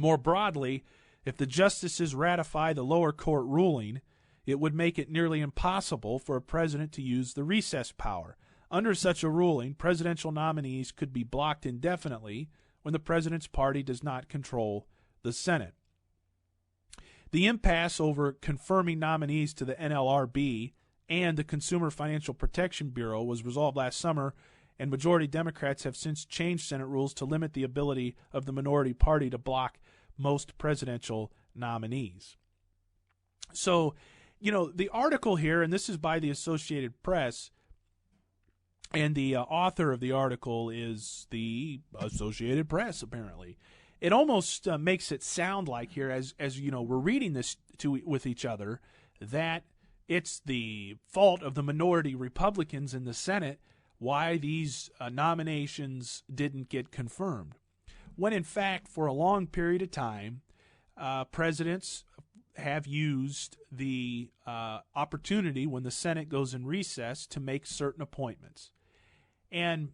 More broadly, if the justices ratify the lower court ruling, it would make it nearly impossible for a president to use the recess power. Under such a ruling, presidential nominees could be blocked indefinitely when the president's party does not control the Senate. The impasse over confirming nominees to the NLRB and the Consumer Financial Protection Bureau was resolved last summer, and majority Democrats have since changed Senate rules to limit the ability of the minority party to block most presidential nominees. So, the article here, and this is by the Associated Press, and the author of the article is the Associated Press, apparently. It almost makes it sound like here, as we're reading this with each other, that it's the fault of the minority Republicans in the Senate why these nominations didn't get confirmed. When, in fact, for a long period of time, presidents have used the opportunity when the Senate goes in recess to make certain appointments. And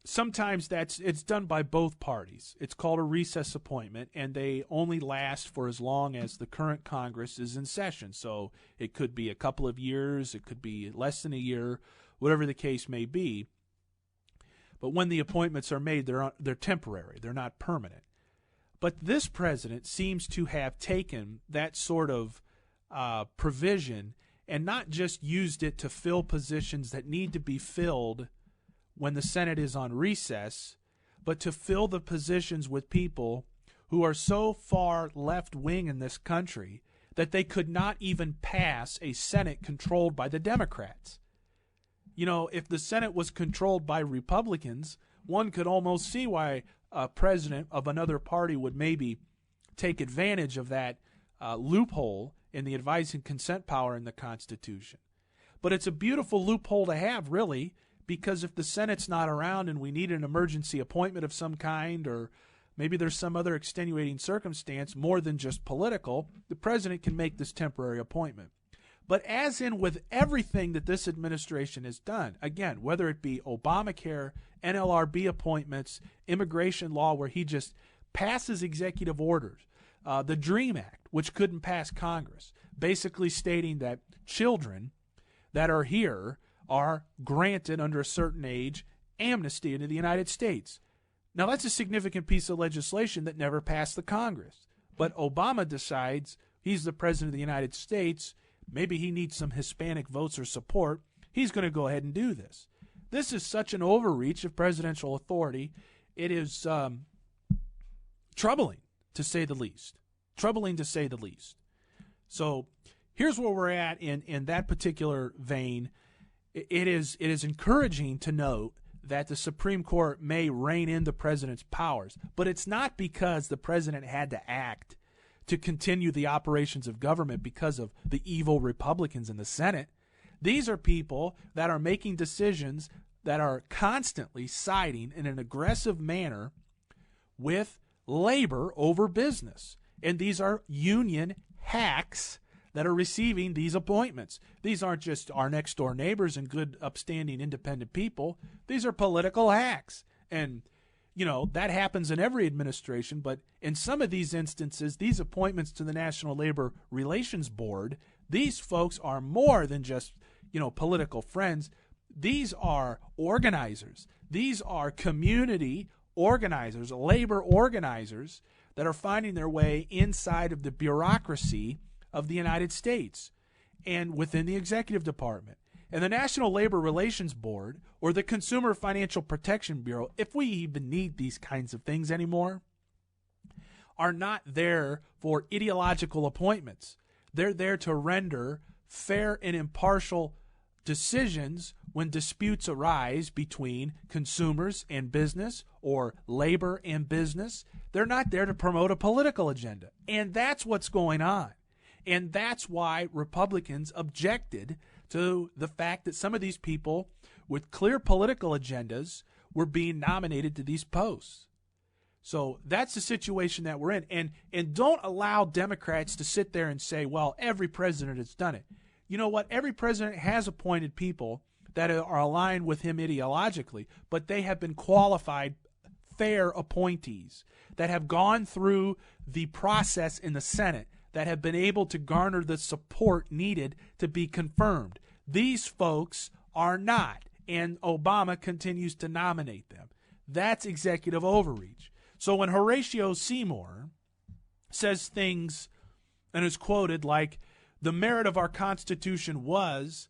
sometimes it's done by both parties. It's called a recess appointment, and they only last for as long as the current Congress is in session. So it could be a couple of years, it could be less than a year, whatever the case may be. But when the appointments are made, they're temporary. They're not permanent. But this president seems to have taken that sort of provision and not just used it to fill positions that need to be filled when the Senate is on recess, but to fill the positions with people who are so far left-wing in this country that they could not even pass a Senate controlled by the Democrats. If the Senate was controlled by Republicans, one could almost see why a president of another party would maybe take advantage of that loophole in the advice and consent power in the Constitution. But it's a beautiful loophole to have, really, because if the Senate's not around and we need an emergency appointment of some kind, or maybe there's some other extenuating circumstance more than just political, the president can make this temporary appointment. But as in with everything that this administration has done, again, whether it be Obamacare, NLRB appointments, immigration law where he just passes executive orders, the DREAM Act, which couldn't pass Congress, basically stating that children that are here are granted under a certain age amnesty into the United States. Now, that's a significant piece of legislation that never passed the Congress. But Obama decides he's the president of the United States. Maybe he needs some Hispanic votes or support. He's going to go ahead and do this. This is such an overreach of presidential authority. It is troubling, to say the least. Troubling, to say the least. So here's where we're at in that particular vein. It is encouraging to note that the Supreme Court may rein in the president's powers, but it's not because the president had to act to continue the operations of government because of the evil Republicans in the Senate. These are people that are making decisions that are constantly siding in an aggressive manner with labor over business. And these are union hacks that are receiving these appointments. These aren't just our next door neighbors and good, upstanding, independent people. These are political hacks. And, that happens in every administration, but in some of these instances, these appointments to the National Labor Relations Board, these folks are more than just, political friends. These are organizers. These are community organizers, labor organizers that are finding their way inside of the bureaucracy of the United States and within the executive department. And the National Labor Relations Board or the Consumer Financial Protection Bureau, if we even need these kinds of things anymore, are not there for ideological appointments. They're there to render fair and impartial decisions when disputes arise between consumers and business or labor and business. They're not there to promote a political agenda. And that's what's going on. And that's why Republicans objected to the fact that some of these people with clear political agendas were being nominated to these posts. So that's the situation that we're in. And don't allow Democrats to sit there and say, well, every president has done it. You know what? Every president has appointed people that are aligned with him ideologically, but they have been qualified fair appointees that have gone through the process in the Senate, that have been able to garner the support needed to be confirmed. These folks are not, and Obama continues to nominate them. That's executive overreach. So when Horatio Seymour says things and is quoted like, the merit of our Constitution was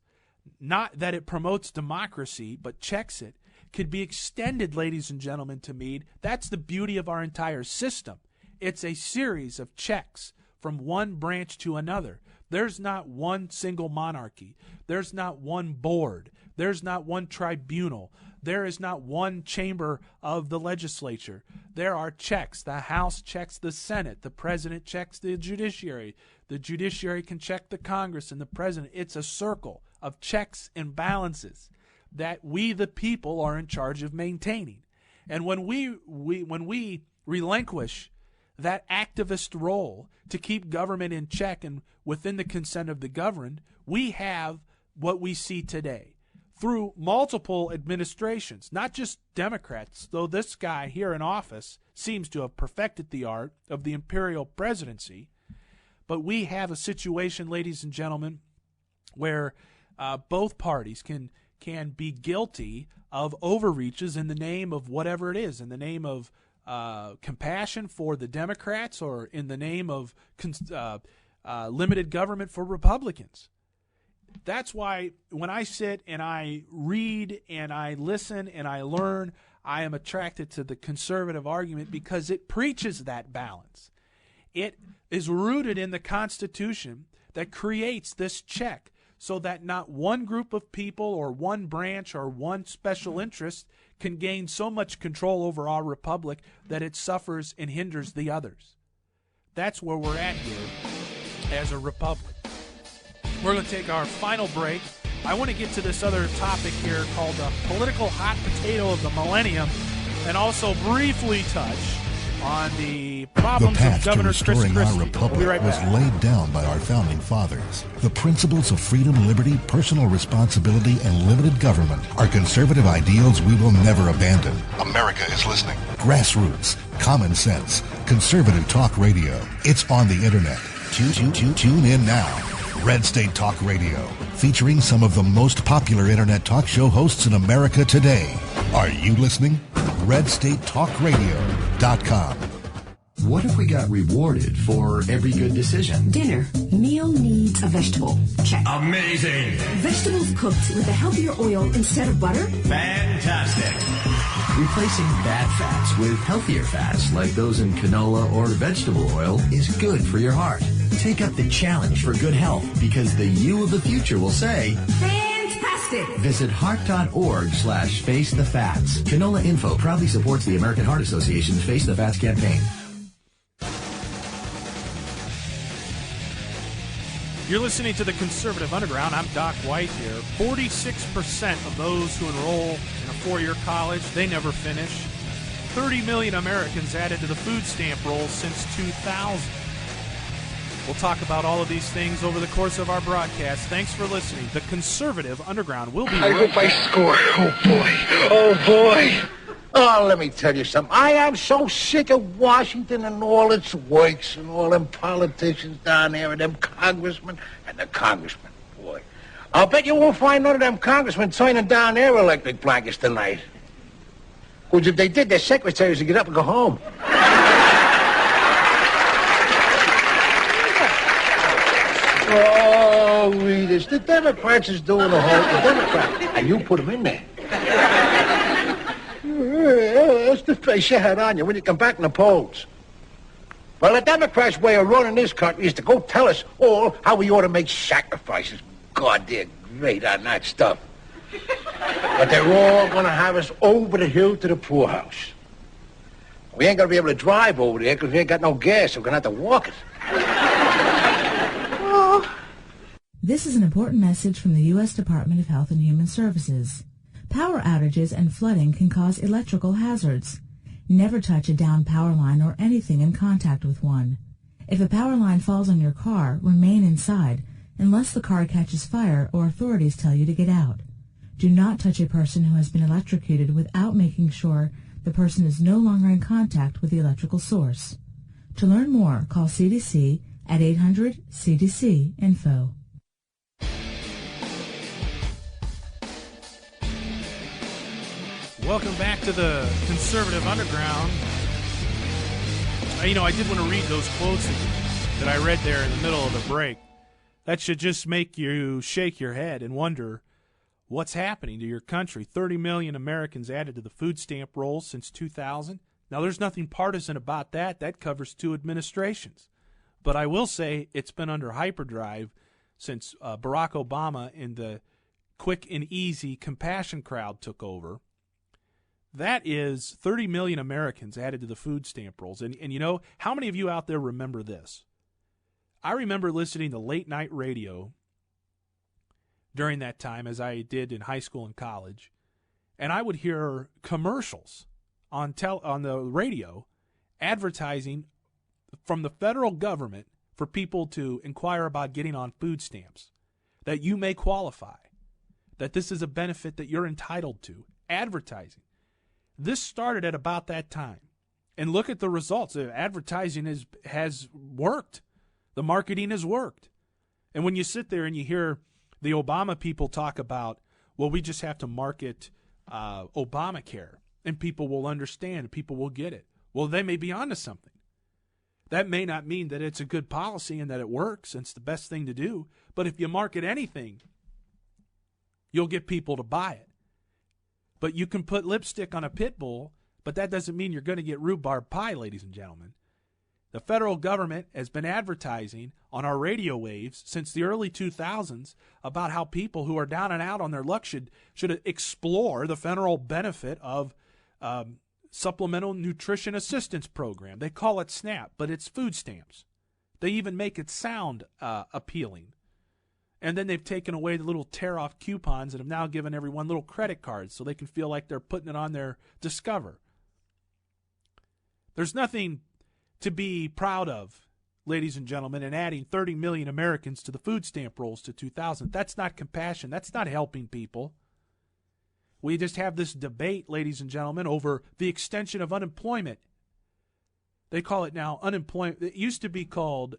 not that it promotes democracy, but checks it, could be extended, ladies and gentlemen, to mean that's the beauty of our entire system. It's a series of checks from one branch to another. There's not one single monarchy. There's not one board. There's not one tribunal. There is not one chamber of the legislature. There are checks. The House checks the Senate. The president checks the judiciary. The judiciary can check the Congress and the president. It's a circle of checks and balances that we, the people, are in charge of maintaining. And when we relinquish that activist role to keep government in check and within the consent of the governed, we have what we see today through multiple administrations, not just Democrats, though this guy here in office seems to have perfected the art of the Imperial Presidency. But we have a situation, ladies and gentlemen, where both parties can be guilty of overreaches in the name of whatever it is, in the name of compassion for the Democrats or in the name of limited government for Republicans. That's why when I sit and I read and I listen and I learn, I am attracted to the conservative argument because it preaches that balance. It is rooted in the Constitution that creates this check so that not one group of people or one branch or one special interest can gain so much control over our republic that it suffers and hinders the others. That's where we're at here as a republic. We're going to take our final break. I want to get to this other topic here called the political hot potato of the millennium, and also briefly touch on the problems of Governor Chris Christie. The path to restoring our republic was laid down by our founding fathers. The principles of freedom, liberty, personal responsibility, and limited government are conservative ideals we will never abandon. America is listening. Grassroots, common sense, conservative talk radio. It's on the internet. Tune in now. Red State Talk Radio, featuring some of the most popular internet talk show hosts in America today. Are you listening? RedStateTalkRadio.com. What if we got rewarded for every good decision? Dinner. Meal needs a vegetable. Check. Amazing. Vegetables cooked with a healthier oil instead of butter? Fantastic. Replacing bad fats with healthier fats like those in canola or vegetable oil is good for your heart. Take up the challenge for good health because the you of the future will say, fantastic! Visit heart.org/face the fats. Canola Info proudly supports the American Heart Association's Face the Fats campaign. You're listening to the Conservative Underground. I'm Doc White here. 46% of those who enroll in a four-year college, they never finish. 30 million Americans added to the food stamp rolls since 2000. We'll talk about all of these things over the course of our broadcast. Thanks for listening. The Conservative Underground will be I hope I score. Oh, boy. Oh, boy. Oh, let me tell you something. I am so sick of Washington and all its works and all them politicians down there and them congressmen and the congressmen. Boy, I'll bet you won't find none of them congressmen turning down their electric blankets tonight. Because if they did, their secretaries would get up and go home. Oh, read this. The Democrats is doing the whole... The Democrats. And you put them in there. That's the face you had on you when you come back in the polls. Well, the Democrats' way of running this country is to go tell us all how we ought to make sacrifices. God, they're great on that stuff. But they're all going to have us over the hill to the poorhouse. We ain't going to be able to drive over there because we ain't got no gas, so we're going to have to walk it. This is an important message from the U.S. Department of Health and Human Services. Power outages and flooding can cause electrical hazards. Never touch a downed power line or anything in contact with one. If a power line falls on your car, remain inside unless the car catches fire or authorities tell you to get out. Do not touch a person who has been electrocuted without making sure the the person is no longer in contact with the electrical source. To learn more, call CDC at 800-CDC-INFO. Welcome back to the Conservative Underground. I did want to read those quotes that I read there in the middle of the break. That should just make you shake your head and wonder what's happening to your country. 30 million Americans added to the food stamp rolls since 2000. Now, there's nothing partisan about that. That covers 2 administrations. But I will say it's been under hyperdrive since Barack Obama and the quick and easy compassion crowd took over. That is 30 million Americans added to the food stamp rolls. And how many of you out there remember this? I remember listening to late night radio during that time, as I did in high school and college, and I would hear commercials on the radio advertising from the federal government for people to inquire about getting on food stamps, that you may qualify, that this is a benefit that you're entitled to. Advertising. This started at about that time. And look at the results. Advertising has worked. The marketing has worked. And when you sit there and you hear the Obama people talk about, well, we just have to market Obamacare, and people will understand, people will get it. Well, they may be onto something. That may not mean that it's a good policy and that it works and it's the best thing to do, but if you market anything, you'll get people to buy it. But you can put lipstick on a pit bull, but that doesn't mean you're going to get rhubarb pie, ladies and gentlemen. The federal government has been advertising on our radio waves since the early 2000s about how people who are down and out on their luck should explore the federal benefit of Supplemental Nutrition Assistance Program. They call it SNAP, but it's food stamps. They even make it sound appealing. And then they've taken away the little tear-off coupons and have now given everyone little credit cards so they can feel like they're putting it on their Discover. There's nothing to be proud of, ladies and gentlemen, in adding 30 million Americans to the food stamp rolls to 2000. That's not compassion. That's not helping people. We just have this debate, ladies and gentlemen, over the extension of unemployment. They call it now unemployment. It used to be called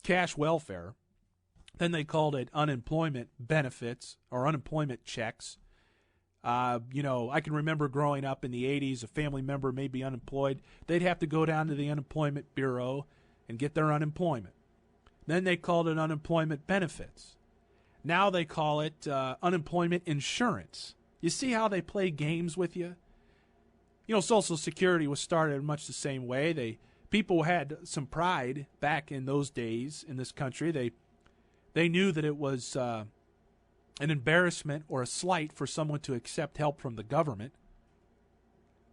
cash welfare. Then they called it unemployment benefits or unemployment checks. I can remember growing up in the 80s, a family member may be unemployed. They'd have to go down to the Unemployment Bureau and get their unemployment. Then they called it unemployment benefits. Now they call it unemployment insurance. You see how they play games with you? Social Security was started in much the same way. People had some pride back in those days in this country. They knew that it was an embarrassment or a slight for someone to accept help from the government,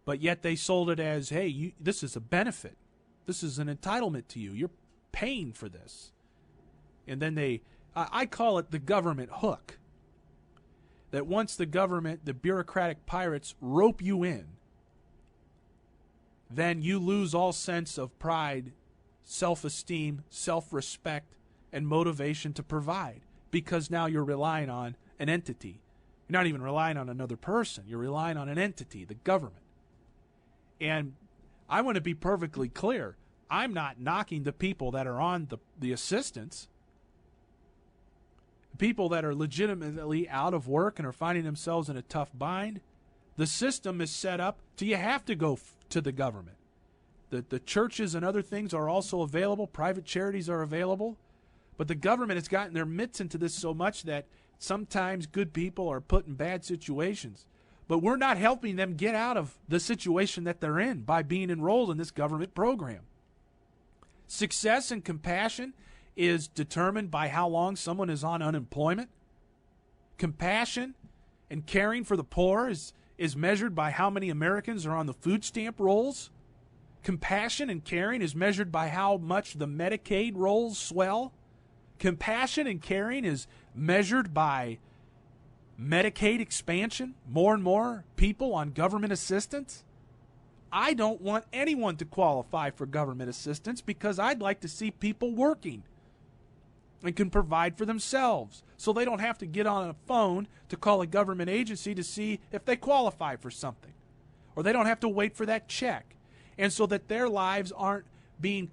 but yet they sold it as, hey, this is a benefit. This is an entitlement to you. You're paying for this. And then I call it the government hook, that once the government, the bureaucratic pirates, rope you in, then you lose all sense of pride, self-esteem, self-respect, and motivation to provide, because now you're relying on an entity. You're not even relying on another person. You're relying on an entity, the government. And I want to be perfectly clear. I'm not knocking the people that are on the assistance. People that are legitimately out of work and are finding themselves in a tough bind. The system is set up to you have to go to the government. The churches and other things are also available. Private charities are available. But the government has gotten their mitts into this so much that sometimes good people are put in bad situations. But we're not helping them get out of the situation that they're in by being enrolled in this government program. Success and compassion is determined by how long someone is on unemployment. Compassion and caring for the poor is measured by how many Americans are on the food stamp rolls. Compassion and caring is measured by how much the Medicaid rolls swell. Compassion and caring is measured by Medicaid expansion, more and more people on government assistance. I don't want anyone to qualify for government assistance because I'd like to see people working and can provide for themselves so they don't have to get on a phone to call a government agency to see if they qualify for something. or they don't have to wait for that check. And so that their lives aren't being